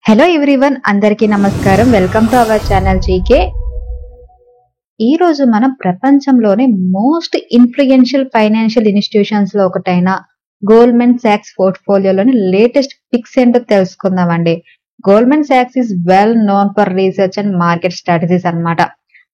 Hello everyone, అందరికీ నమస్కారం. Welcome to our channel GK. ఈ రోజు మనం ప్రపంచంలోనే మోస్ట్ ఇన్ఫ్లుయెన్షియల్ ఫైనాన్షియల్ ఇన్స్టిట్యూషన్స్ లో ఒకటైన గోల్డ్మెన్ సాక్స్ పోర్ట్ఫోలియోలోని లేటెస్ట్ పిక్స్ ఏంటో తెలుసుకుందామండి. గోల్డ్మెన్ సాక్స్ is well known for research and market strategies అన్నమాట.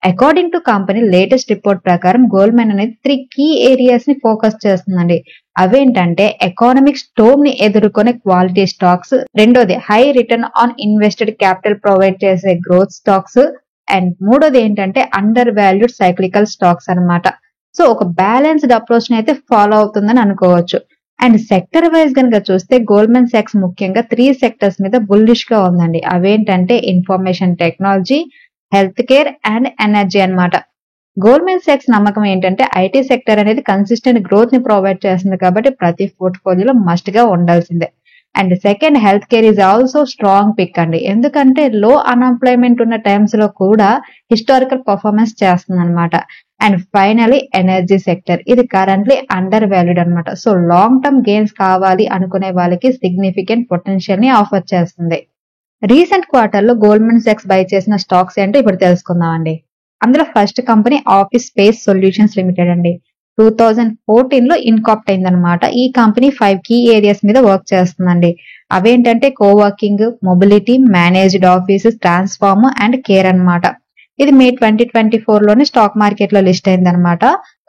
According to company latest report ప్రకారం గోల్డ్మెన్ అనేది 3 కీ ఏరియాస్ ని ఫోకస్ చేస్తుందండి. అవేంటంటే ఎకానమిక్ స్టోమ్ ని ఎదుర్కొనే క్వాలిటీ స్టాక్స్, రెండోది high return on invested capital provide చేసే గ్రోత్ స్టాక్స్, అండ్ మూడోది ఏంటంటే అండర్ వాల్యూడ్ సైక్లికల్ స్టాక్స్ అన్నమాట. సో ఒక బ్యాలెన్స్డ్ అప్రోచ్ ని అయితే ఫాలో అవుతుందని అనుకోవచ్చు. అండ్ సెక్టర్ వైజ్ కనుక చూస్తే గోల్డ్మెన్ సాక్స్ ముఖ్యంగా 3 సెక్టర్స్ మీద బుల్లిష్ గా ఉందండి. అవేంటంటే information technology, health care and energy అన్నమాట. గోల్డ్మెన్ సాక్స్ నమ్మకం ఏంటంటే ఐటీ సెక్టర్ అనేది కన్సిస్టెంట్ గ్రోత్ ని ప్రొవైడ్ చేస్తుంది కాబట్టి ప్రతి పోర్ట్ఫోలియోలో మస్ట్ గా ఉండాల్సిందే. And second, health care is also strong pick అండి. ఎందుకంటే లో అన్ఎంప్లాయ్మెంట్ ఉన్న టైమ్స్ లో కూడా హిస్టారికల్ పర్ఫార్మెన్స్ చేస్తుంది అనమాట. అండ్ ఫైనలీ ఎనర్జీ సెక్టర్, ఇది కరెంట్లీ అండర్ వాల్యూడ్ అనమాట. సో లాంగ్ టర్మ్ గెయిన్స్ కావాలి అనుకునే వాళ్ళకి సిగ్నిఫికెంట్ పొటెన్షియల్ ని ఆఫర్ చేస్తుంది. రీసెంట్ క్వార్టర్ లో గోల్డ్మెన్ సాక్స్ బై చేసిన స్టాక్స్ ఏంటో ఇప్పుడు తెలుసుకుందాం అండి. అందులో first company office space solutions limited అండి. 2014 లో ఇన్కాప్ట్ అయిందనమాట. ఈ కంపెనీ 5 కీ ఏరియాస్ మీద వర్క్ చేస్తుందండి. అవేంటంటే coworking, mobility, managed offices, transform and care అన్నమాట. ఇది మే 2024 లోనే స్టాక్ మార్కెట్ లో లిస్ట్ అయిందనమాట.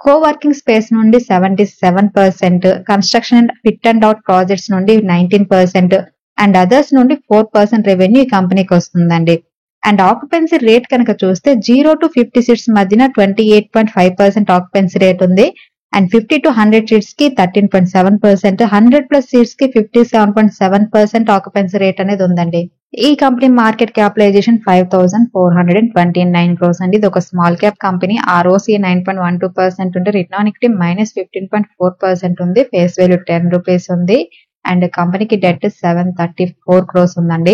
కోవర్కింగ్ స్పేస్ నుండి 77%, construction and fit and out projects నుండి 19%, అండ్ అదర్స్ నుండి 4% రెవెన్యూ ఈ కంపెనీకి వస్తుందండి. అండ్ ఆక్యుపెన్సీ రేట్ కనుక చూస్తే 0 to 50 సీట్స్ మధ్యన 28.5% ఆక్యుపెన్సీ రేట్ ఉంది. అండ్ 50 to 100 సీట్స్ కి 13.7%, 100+ సీట్స్ కి 57.7% ఆక్యుపెన్సీ రేట్ అనేది ఉందండి. ఈ కంపెనీ మార్కెట్ క్యాపిటలైజేషన్ 5,429 crores అండి. ఇది ఒక స్మాల్ క్యాప్ కంపెనీ. ROCE 9.12% ఉంటే రిటర్న్ ఆన్ ఈక్విటీ -15.4% ఉంది. ఫేస్ వాల్యూ 10 రూపీస్ ఉంది. అండ్ కంపెనీకి డెట్ 734 crores ఉందండి.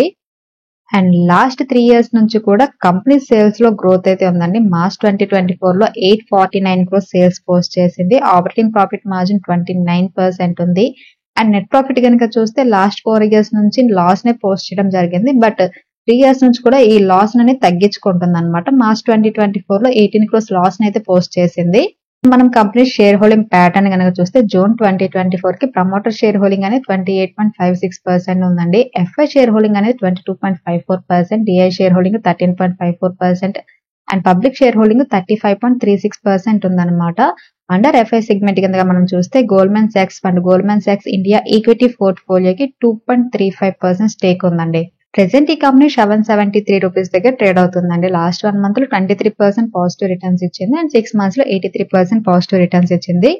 అండ్ లాస్ట్ 3 years నుంచి కూడా కంపెనీ సేల్స్ లో గ్రోత్ అయితే ఉందండి. మార్చ్ 2024 లో 849 crores సేల్స్ పోస్ట్ చేసింది. ఆపరేటింగ్ ప్రాఫిట్ మార్జిన్ 29% ఉంది. అండ్ నెట్ ప్రాఫిట్ కనుక చూస్తే లాస్ట్ 4 years నుంచి లాస్ నే పోస్ట్ చేయడం జరిగింది. బట్ 3 years నుంచి కూడా ఈ లాస్ అనేది తగ్గించుకుంటుంది అనమాట. మార్చ్ 2024 లో 18 crores లాస్ అయితే పోస్ట్ చేసింది. మనం కంపెనీ షేర్ హోల్డింగ్ ప్యాటర్న్ కనుక చూస్తే జూన్ 2024 కి ప్రమోటర్ షేర్ హోల్డింగ్ అనేది 28.56% ఉందండి. ఎఫ్ఐ షేర్ హోల్డింగ్ అనేది 22.54%, DI share holding 13.54% and public share holding 35.36% ఉందన్నమాట. అండర్ ఎఫ్ఐ సెగ్మెంట్ కింద మనం చూస్తే Goldman socks fund Goldman socks India equity పోర్ట్ఫోలియోకి 2.35% stake ఉందండి. ప్రెసెంట్ ఈ కంపెనీ 773 రూపీస్ దగ్గర ట్రేడ్ అవుతుందండి. లాస్ట్ 1 month లో 23% పాజిటివ్ రిటర్న్స్ ఇచ్చింది. అండ్ 6 months లో 83% పాజిటివ్ రిటర్న్స్ ఇచ్చింది.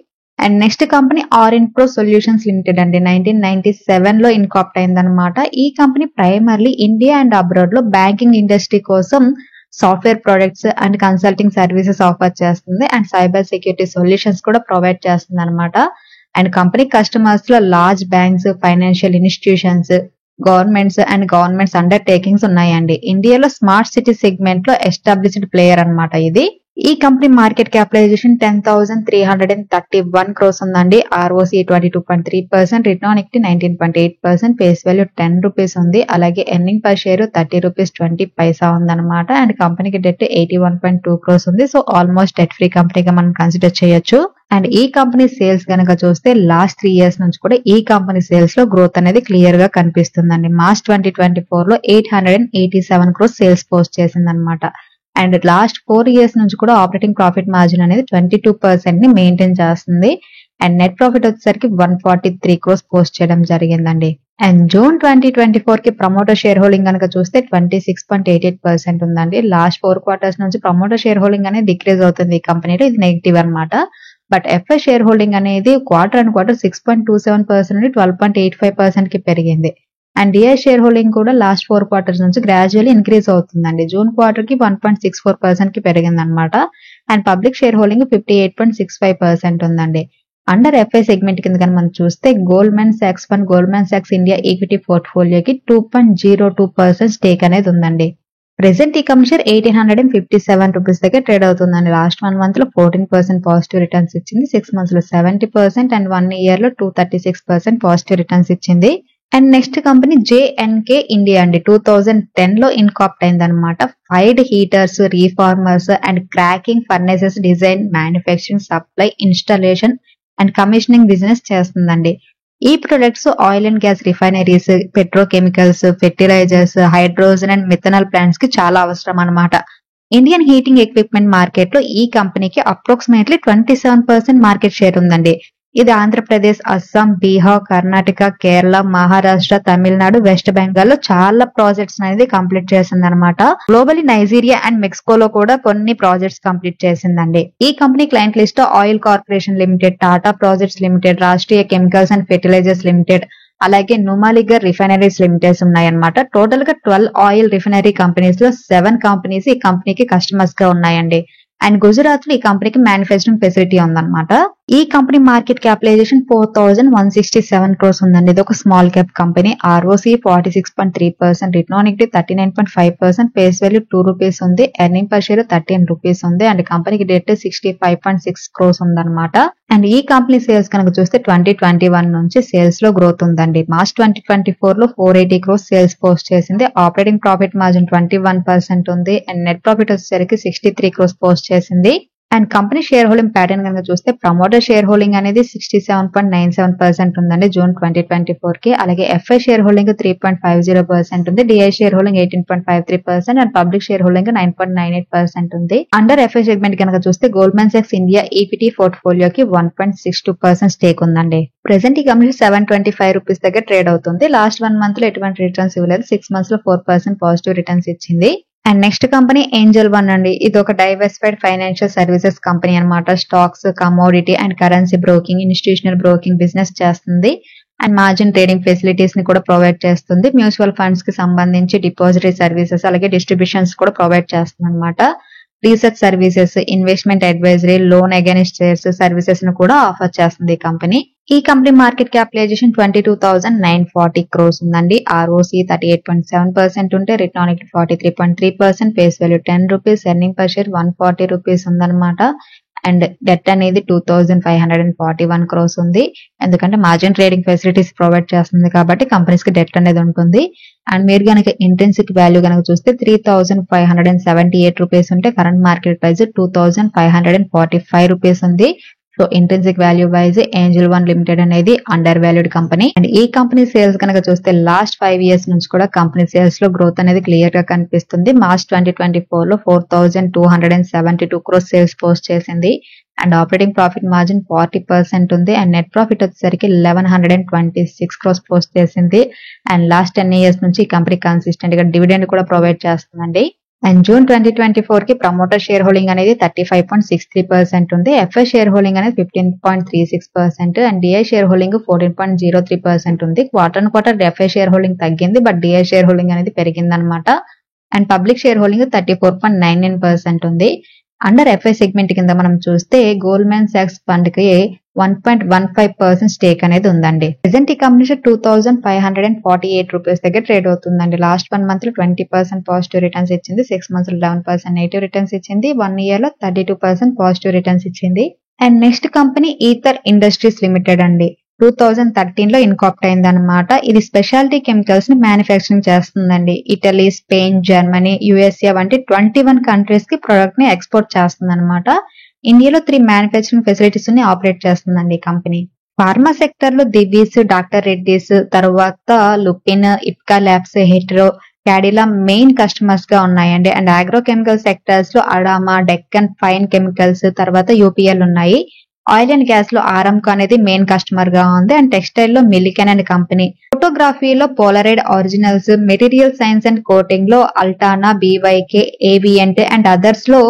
And next company ఆర్ఇన్ప్రో solutions limited అండి. 1997 లో ఇన్కాప్ట్ అయిందనమాట. ఈ company primarily India and abroad లో బ్యాంకింగ్ ఇండస్ట్రీ కోసం software products and consulting services offer చేస్తుంది. అండ్ సైబర్ సెక్యూరిటీ సొల్యూషన్స్ కూడా ప్రొవైడ్ చేస్తుంది అనమాట. అండ్ కంపెనీ కస్టమర్స్ లో large banks, financial institutions, governments and governments undertakings ఉన్నాయండి. ఇండియాలో స్మార్ట్ సిటీ సెగ్మెంట్ లో ఎస్టాబ్లిష్డ్ ప్లేయర్ అన్నమాట ఇది. ఈ కంపెనీ మార్కెట్ క్యాపిటలైజేషన్ 10,331 crores ఉందండి. ROCE 22.3%, return on equity 19.8%, face value 10 rupees ఉంది. అలాగే ఎర్నింగ్ పర్ షేర్ 30 రూపీస్ 20 పైసా ఉందన్నమాట. అండ్ కంపెనీకి డెట్ 81.2 crores ఉంది. సో ఆల్మోస్ట్ డెట్ ఫ్రీ కంపెనీగా మనం కన్సిడర్ చేయొచ్చు. అండ్ ఈ కంపెనీ సేల్స్ కనుక చూస్తే లాస్ట్ 3 years నుంచి కూడా ఈ కంపెనీ సేల్స్ లో గ్రోత్ అనేది క్లియర్ గా కనిపిస్తుందండి. మార్చ్ 2024 లో 887 crores సేల్స్ పోస్ట్ చేసింది అనమాట. అండ్ లాస్ట్ 4 years నుంచి కూడా ఆపరేటింగ్ ప్రాఫిట్ మార్జిన్ అనేది 22% ని మెయింటైన్ చేస్తుంది. అండ్ నెట్ ప్రాఫిట్ వచ్చేసరికి 143 crores పోస్ట్ చేయడం జరిగిందండి. అండ్ జూన్ 2024 కి ప్రమోటర్ షేర్ హోల్డింగ్ కనుక చూస్తే 26.88% ఉందండి. లాస్ట్ 4 quarters నుంచి ప్రమోటర్ షేర్ హోల్డింగ్ అనేది డిక్రీజ్ అవుతుంది ఈ కంపెనీలో. ఇది నెగిటివ్ అనమాట. బట్ ఎఫ్ఐ షేర్ హోల్డింగ్ అనేది క్వార్టర్ అండ్ క్వార్టర్ 6.27% నుండి 12.85% కి పెరిగింది. అండ్ డిఐ షేర్ హోల్డింగ్ కూడా లాస్ట్ 4 quarters నుంచి గ్రాడ్యువల్లీ ఇంక్రీజ్ అవుతుందండి. జూన్ క్వార్టర్ కి 1.64% కి పెరిగింది అనమాట. అండ్ పబ్లిక్ షేర్ హోల్డింగ్ 58.65% ఉందండి. అండర్ ఎఫ్ఐ సెగ్మెంట్ కింద కానీ మనం చూస్తే Goldman socks fund Goldman socks India equity పోర్ట్ఫోలియోకి 2.02% stake అనేది ఉందండి. ప్రెసెంట్ ఈ కంపెనీ షేర్ 1,857 రూపీస్ దగ్గర ట్రేడ్ అవుతుందండి. లాస్ట్ 1 month లో 14% పాజిటివ్ రిటర్న్స్ ఇచ్చింది. 6 months లో 70% అండ్ 1 year లో 236% పాజిటివ్ రిటర్న్స్ ఇచ్చింది. And next company JNK India అండి. 2010 లో ఇన్కార్పొరేట్ అయిందనమాట. Fired heaters, reformers and cracking furnaces design, manufacturing, supply, installation and commissioning business చేస్తుందండి. ఈ products oil and gas refineries, petrochemicals, fertilizers, hydrogen and methanol plants కి చాలా అవసరం అన్నమాట. ఇండియన్ హీటింగ్ ఎక్విప్మెంట్ మార్కెట్ లో ఈ కంపెనీకి అప్రాక్సిమేట్లీ 27% మార్కెట్ షేర్ ఉందండి. ఇది ఆంధ్రప్రదేశ్, అస్సాం, బీహార్, కర్ణాటక, కేరళ, మహారాష్ట్ర, తమిళనాడు, వెస్ట్ బెంగాల్ లో చాలా ప్రాజెక్ట్స్ అనేది కంప్లీట్ చేసింది అనమాట. గ్లోబలీ నైజీరియా అండ్ మెక్సికోలో కూడా కొన్ని ప్రాజెక్ట్స్ కంప్లీట్ చేసిందండి. ఈ company client list oil corporation limited, Tata projects limited, Rashtriya chemicals and fertilisers limited, అలాగే నుమాలిగర్ రిఫైనరీస్ లిమిటెడ్స్ ఉన్నాయన్నమాట. టోటల్ గా 12 ఆయిల్ రిఫైనరీ కంపెనీస్ లో 7 కంపెనీస్ ఈ కంపెనీకి కస్టమర్స్ గా ఉన్నాయండి. అండ్ గుజరాత్ లో ఈ కంపెనీకి మ్యానుఫ్యాక్చరింగ్ ఫెసిలిటీ ఉందన్నమాట. ఈ కంపెనీ మార్కెట్ క్యాపిటలైజేషన్ 4167 crores ఉందండి. ఇది ఒక small cap company. ROC 46.3%, return on equity 39.5%, face value 2 rupees ఉంది, ఎర్నింగ్ పర్ షేర్ 13 రూపీస్ ఉంది. అండ్ కంపెనీకి డెట్ 65.6 crores ఉందన్నమాట. అండ్ ఈ కంపెనీ సేల్స్ కనుక చూస్తే 2021 నుంచి సేల్స్ లో గ్రోత్ ఉందండి. మార్చ్ 2024 లో 480 crores సేల్స్ పోస్ట్ చేసింది. ఆపరేటింగ్ ప్రాఫిట్ మార్జిన్ 21% ఉంది. అండ్ నెట్ ప్రాఫిట్ వచ్చేసరికి 63 crores పోస్ట్ చేసింది. And company share holding pattern కనుక చూస్తే ప్రమోటర్ షేర్ హోల్డింగ్ అనేది 67.97% ఉందండి జూన్ 2024 కి. అలాగే ఎఫ్ఐ షేర్ హోల్డింగ్ 3.50% ఉంది. DI share holding 18.53% and public share holding 9.98% ఉంది. అండర్ ఎఫ్ఐ సెగ్మెంట్ కనుక చూస్తే గోల్డ్మన్ సాక్స్ ఇండియా ఈక్విటీ పోర్ట్ఫోలియోకి 1.62% స్టేక్ ఉందండి. ప్రెసెంట్ ఈ కంపెనీ 725 రూపీస్ దగ్గర ట్రేడ్ అవుతుంది. లాస్ట్ 1 మంత్ లో ఎటువంటి రిటర్న్స్ ఇవ్వలేదు. 6 months లో 4% పాజిటివ్ రిటర్న్స్ ఇచ్చింది. And next company Angel One అండి. ఇది ఒక డైవర్సిఫైడ్ ఫైనాన్షియల్ సర్వీసెస్ కంపెనీ అన్నమాట. Stocks, commodity and currency broking, institutional broking business చేస్తుంది. అండ్ మార్జిన్ ట్రేడింగ్ ఫెసిలిటీస్ ని కూడా ప్రొవైడ్ చేస్తుంది. మ్యూచువల్ ఫండ్స్ కి సంబంధించి డిపాజిటరీ సర్వీసెస్ అలాగే డిస్ట్రిబ్యూషన్స్ కూడా ప్రొవైడ్ చేస్తుంది అనమాట. Research services, investment advisory, loan against shares services ను కూడా ఆఫర్ చేస్తుంది ఈ కంపెనీ. ఈ కంపెనీ మార్కెట్ క్యాపిటలైజేషన్ 22,940 crores ఉందండి. ROC 38.7% ఉంటే return on equity 43.3%, face value 10 rupees, earning per share 140 rupees ఉందన్నమాట. అండ్ డెట్ అనేది 2,541 crores ఉంది. ఎందుకంటే మార్జిన్ ట్రేడింగ్ ఫెసిలిటీస్ ప్రొవైడ్ చేస్తుంది కాబట్టి కంపెనీస్ కి డెట్ అనేది ఉంటుంది. అండ్ మీరు కనుక ఇంట్రిన్సిక్ వాల్యూ కనుక చూస్తే 3,578 రూపీస్ ఉంటే కరెంట్ మార్కెట్ ప్రైస్ 2,545 రూపీస్ ఉంది. So intrinsic value wise Angel one limited అనేది అండర్ వాల్యూడ్ కంపెనీ. అండ్ ఈ కంపెనీ సేల్స్ కనుక చూస్తే లాస్ట్ 5 years నుంచి కూడా కంపెనీ సేల్స్ లో గ్రోత్ అనేది క్లియర్ గా కనిపిస్తుంది. మార్చ్ 2024 లో 4,272 crores సేల్స్ పోస్ట్ చేసింది. అండ్ ఆపరేటింగ్ ప్రాఫిట్ మార్జిన్ 40% ఉంది. అండ్ నెట్ ప్రాఫిట్ వచ్చేసరికి 1,126 crores పోస్ట్ చేసింది. అండ్ లాస్ట్ 10 years నుంచి ఈ కంపెనీ కన్సిస్టెంట్ గా డివిడెండ్ కూడా ప్రొవైడ్ చేస్తుందండి. అండ్ జూన్ 2024 కి ప్రమోటర్ షేర్ హోల్డింగ్ అనేది 35.63% ఉంది. ఎఫ్ఐ షేర్ హోల్డింగ్ అనేది 15.36% అండ్ డిఐ షేర్ హోల్డింగ్ 14.03% ఉంది. Quarter quarter FI share holding తగ్గింది, బట్ డిఐ షేర్ హోల్డింగ్ అనేది పెరిగింది అనమాట. అండ్ పబ్లిక్ షేర్ హోల్డింగ్ 34.99% ఉంది. అండర్ ఎఫ్ఐ సెగ్మెంట్ కింద మనం చూస్తే గోల్డ్మన్ సాక్స్ ఫండ్ కి 1.15% స్టేక్ అనేది ఉందండి. ప్రెసెంట్ ఈ కంపెనీ 2,548 రూపీస్ దగ్గర ట్రేడ్ అవుతుందండి. లాస్ట్ 1 month లో 20% పాజిటివ్ రిటర్న్స్ ఇచ్చింది. 6 months లో 11% నెగిటివ్ రిటర్న్స్ ఇచ్చింది. 1 year లో 32% పాజిటివ్ రిటర్న్స్ ఇచ్చింది. And next company ether industries limited అండి. 2013 లో ఇన్కార్పొరేట్ అయింది అనమాట. ఇది స్పెషాలిటీ కెమికల్స్ ని మ్యానుఫ్యాక్చరింగ్ చేస్తుందండి. ఇటలీ, స్పెయిన్, జర్మనీ, యుఎస్ఏ వంటి 21 కంట్రీస్ కి ప్రొడక్ట్ ని ఎక్స్పోర్ట్ చేస్తుంది అనమాట. ఇండియాలో 3 మ్యానుఫ్యాక్చరింగ్ ఫెసిలిటీస్ ని ఆపరేట్ చేస్తుందండి ఈ కంపెనీ. ఫార్మా సెక్టర్ లో దివీస్, డాక్టర్ రెడ్డిస్, తర్వాత Lupin, Ipca labs, Hetero, Cadila main customers గా ఉన్నాయండి. అండ్ అగ్రో కెమికల్ సెక్టర్స్ లో అడామా, డెక్కన్ ఫైన్ కెమికల్స్, తర్వాత యూపీఎల్ ఉన్నాయి. ఆయిల్ అండ్ గ్యాస్ లో ఆరంకో అనేది మెయిన్ కస్టమర్ గా ఉంది. అండ్ టెక్స్టైల్ లో మిలికెన్ అనే కంపెనీ. ఫోటోగ్రఫీలో Polaroid originals, material science and coating లో అల్టానా, బీవైకే, ఏవియంట్ అండ్ అదర్స్ లో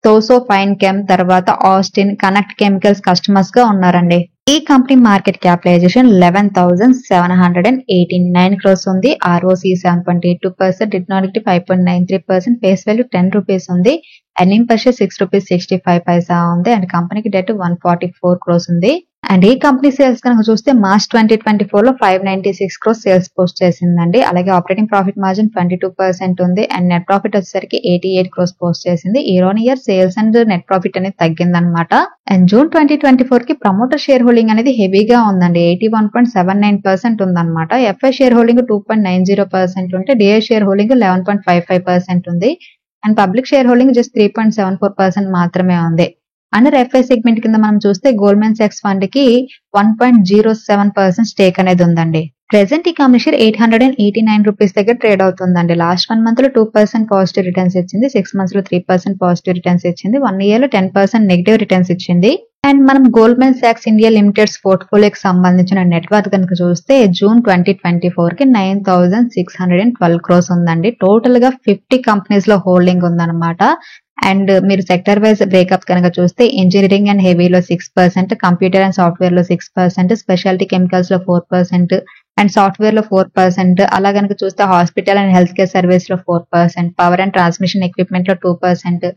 తోసో ఫైన్ కెమ్, తర్వాత ఆస్టిన్, కనెక్ట్ కెమికల్స్ కస్టమర్స్ గా ఉన్నారండి. ఈ కంపెనీ మార్కెట్ క్యాపిటలైజేషన్ 11,789 crores ఉంది. ROC 7.82%, return on equity 5.93%, face value 10 rupees ఉంది. ఎర్నింగ్ పర్ షేర్ ₹6.65 ఉంది అండ్ కంపెనీకి డెట్ 144 crores ఉంది. అండ్ ఈ కంపెనీ సేల్స్ కనుక చూస్తే మార్చ్ 2024 లో 596 crores సేల్స్ పోస్ట్ చేసిందండి. అలాగే ఆపరేటింగ్ ప్రాఫిట్ మార్జిన్ 22% ఉంది అండ్ నెట్ ప్రాఫిట్ వచ్చేసరికి 88 crores పోస్ట్ చేసింది. Year on year sales and net profit అనేది తగ్గిందనమాట. అండ్ జూన్ 2024 కి ప్రమోటర్ షేర్ హోల్డింగ్ అనేది హెవీగా ఉందండి. 81.79% ఉందన్నమాట. ఎఫ్ఐ షేర్ హోల్డింగ్ 2.90% ఉంటే డిఐ షేర్ హోల్డింగ్ 11.55% ఉంది. And public share holding just 3.74% మాత్రమే ఉంది. అండర్ ఎఫ్ఐ సెగ్మెంట్ కింద మనం చూస్తే గోల్డ్మెన్ సాక్స్ ఫండ్ కి 1.07% స్టేక్ అనేది ఉందండి. ప్రెసెంట్ ఈ కంపెనీ షేర్ ₹889 దగ్గర ట్రేడ్ అవుతుందండి. లాస్ట్ 1 month లో 2% పాజిటివ్ రిటర్న్స్ ఇచ్చింది, 6 months లో 3% పాజిటివ్ రిటర్న్స్ ఇచ్చింది, 1 year లో 10% నెగిటివ్ రిటర్న్స్ ఇచ్చింది. అండ్ మనం గోల్డ్మెన్ సాక్స్ ఇండియా లిమిటెడ్స్ పోర్ట్ఫోలియోకి సంబంధించిన నెట్వర్క్ కనుక చూస్తే జూన్ 2024 కి 9,612 crores ఉందండి. టోటల్ గా 50 కంపెనీస్ లో హోల్డింగ్ ఉందన్నమాట. అండ్ మీరు సెక్టర్ వైజ్ బ్రేకప్ కనుక చూస్తే ఇంజనీరింగ్ అండ్ హెవీలో 6%, కంప్యూటర్ అండ్ సాఫ్ట్వేర్ లో 6%, స్పెషాలిటీ కెమికల్స్ లో 4% అండ్ సాఫ్ట్వేర్ లో 4%, అలా కనుక చూస్తే hospital and health care service లో 4%, పవర్ అండ్ ట్రాన్స్మిషన్ ఎక్విప్మెంట్ లో 2%,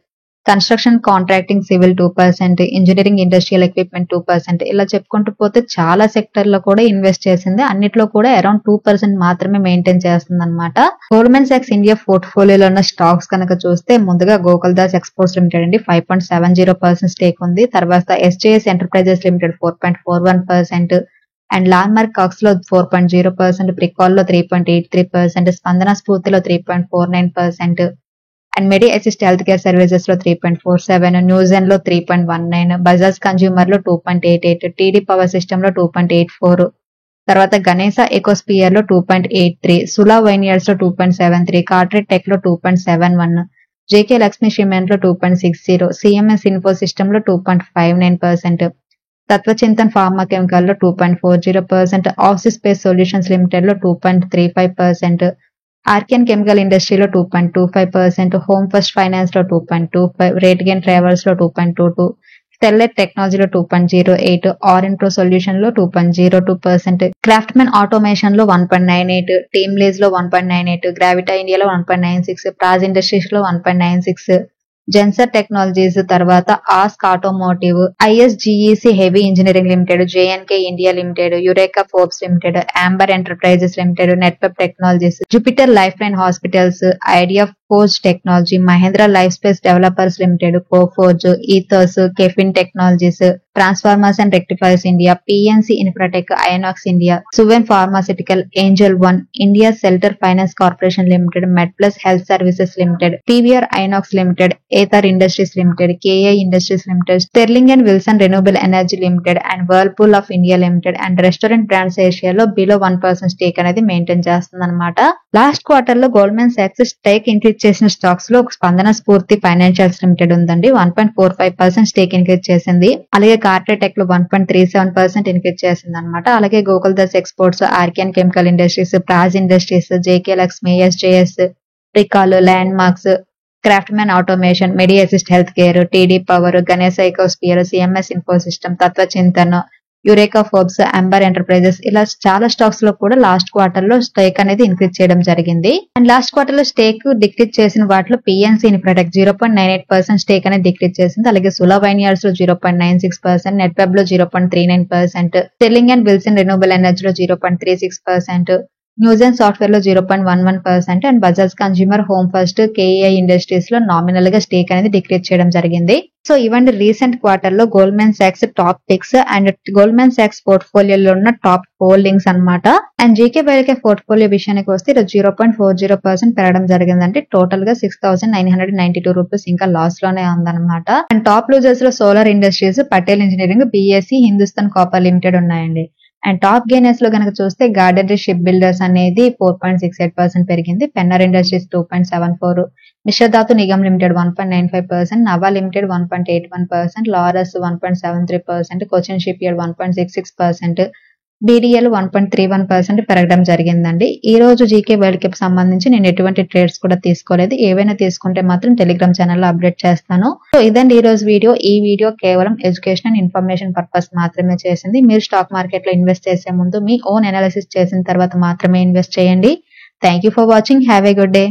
construction contracting civil 2%, engineering industrial equipment 2%, ఇలా చెప్పుకుంటూ పోతే చాలా సెక్టర్ లో కూడా ఇన్వెస్ట్ చేసింది. అన్నిట్లో కూడా అరౌండ్ 2% మాత్రమే మెయింటైన్ చేస్తుంది అనమాట. గోల్డ్మెన్ సాక్స్ ఇండియా పోర్ట్ఫోలియోలో ఉన్న స్టాక్స్ కనుక చూస్తే ముందుగా గోకుల్దాస్ ఎక్స్పోర్ట్స్ లిమిటెడ్ అండి 5.70% స్టేక్ ఉంది. తర్వాత SJS Enterprises Limited 4.41% and Landmark Cars లో 4.0%, ప్రికాల్ లో 3.83%, స్పందన స్ఫూర్తిలో 3.49% and Medi assist health care services లో 3.47, న్యూజెన్ లో 3.19, బజాజ్ కన్స్యూమర్ లో 2.88, టీడీ పవర్ సిస్టమ్ లో 2.84, తర్వాత గణేశ ఎకోస్పియర్ లో 2.83, సులా వైనియర్స్ లో 2.73, కార్టరెట్ టెక్ లో 2.71, జేకే లక్ష్మీ సిమెంట్ లో 2.60, సిఎంఎస్ ఇన్ఫో సిస్టమ్ లో 2.59%, తత్వచింతన్ ఫార్మా కెమికల్ లో 2.40%, ఆక్సి స్పేస్ సొల్యూషన్స్ లిమిటెడ్ లో 2.35%, ఆర్కియన్ కెమికల్ ఇండస్ట్రీలో 2.25%, హోమ్ ఫస్ట్ ఫైనాన్స్ లో 2.25, రేట్ గెయిన్ ట్రావెల్స్ లో 2.22, స్టెల్లెట్ టెక్నాలజీలో 2.08, ఆరెంట్రో సొల్యూషన్ లో 2.02%, క్రాఫ్ట్ మెన్ ఆటోమేషన్ లో 1.98, టీమ్ లీజ్ లో 1.98, గ్రావిటా ఇండియాలో 1.96, ప్రాజ్ ఇండస్ట్రీస్ లో 1.96, జెన్సర్ టెక్నాలజీస్, తర్వాత ASK automotive, ISGEC heavy engineering limited, JNK India limited, Eureka Forbes limited, Amber enterprises limited, Netweb technologies, Jupiter life line hospitals, idea forge technology, Mahindra life space developers limited, Coforge, Ethos, KFin technologies, transformers and rectifiers India, PNC Infratech, Inox India, Suven pharmaceutical, Angel One, India shelter finance corporation limited, Med plus health services limited, PVR Inox limited, Ather industries limited, KI industries limited, Sterling and Wilson renewable energy limited and Whirlpool of India limited and Restaurant Brands ఏషియాలో below 1% stake అనేది maintain చేస్తుంది అనమాట. Last quarter లో Goldman సాక్స్ stake increase చేసిన stocks లో స్పందన స్ఫూర్తి financials limited ఉందండి, 1.45% స్టేక్ ఇంక్రీజ్ చేసింది. అలాగే కార్టెట్ టెక్ లో 1.37% ఇంక్రీజ్ చేసింది అనమాట. అలాగే Gokaldas exports, Archean chemical industries, Praj industries, JK Lakshmi, SJS, Pricol, land marks, craft men automation, Medi assist health care, TD power, Ganesha ecosphere, CMS info system, Tatvachintan, Eureka Forbes, Amber enterprises, ఇలా చాలా stocks లో కూడా లాస్ట్ క్వార్టర్ లో stake అనేది increase చేయడం జరిగింది. And last quarter లో stake decrease చేసిన వాటిలో పిఎన్సి ఇన్ఫ్రాటెక్ 0.98% స్టేక్ అనేది డిక్రీజ్ చేసింది. అలాగే సులా వైనియర్స్ లో 0.96%, నెట్వెబ్ లో 0.39%, స్టెర్లింగ్ అండ్ విల్సన్ రెన్యూబుల్ ఎనర్జీలో 0.36%, న్యూజెన్ సాఫ్ట్వేర్ లో 0.11% and Bajaj consumer, home first, KEI industries లో నామినల్ గా స్టేక్ అనేది డిక్రీజ్ చేయడం జరిగింది. సో ఇవన్నీ రీసెంట్ క్వార్టర్ లో Goldman socks top pics and Goldman socks పోర్ట్ఫోలియోలో ఉన్న టాప్ హోల్డింగ్స్ అన్నమాట. అండ్ జీకే వైల్కే పోర్ట్ఫోలియో విషయానికి వస్తే 0.40% పెరగడం జరిగిందంటే టోటల్ గా ₹6,992 ఇంకా లాస్ లోనే ఉందన్నమాట. అండ్ టాప్ లూజర్స్ లో solar industries, Patel engineering, BSC, Hindustan copper limited ఉన్నాయండి. అండ్ టాప్ గెయినర్స్ లో కనుక చూస్తే గార్డెనరీ షిప్ బిల్డర్స్ అనేది 4.68% పెరిగింది, Pennar industries 2.74%, Mishra Dhatu Nigam limited 1.95%, Nava limited 1.81%, Laurus 1.73%, Cochin shipyard 1.66%, BDL 1.31% పెరగడం జరిగిందండి. ఈ రోజు జీకే వరల్డ్ కప్ సంబంధించి నేను ఎటువంటి ట్రేడ్స్ కూడా తీసుకోలేదు. ఏవైనా తీసుకుంటే మాత్రం టెలిగ్రామ్ ఛానల్లో అప్డేట్ చేస్తాను. సో ఇదండి ఈ రోజు వీడియో. ఈ వీడియో కేవలం ఎడ్యుకేషన్ అండ్ ఇన్ఫర్మేషన్ పర్పస్ మాత్రమే చేసింది. మీరు స్టాక్ మార్కెట్ లో ఇన్వెస్ట్ చేసే ముందు మీ ఓన్ అనాలిసిస్ చేసిన తర్వాత మాత్రమే ఇన్వెస్ట్ చేయండి. Thank you for watching. Have a good day.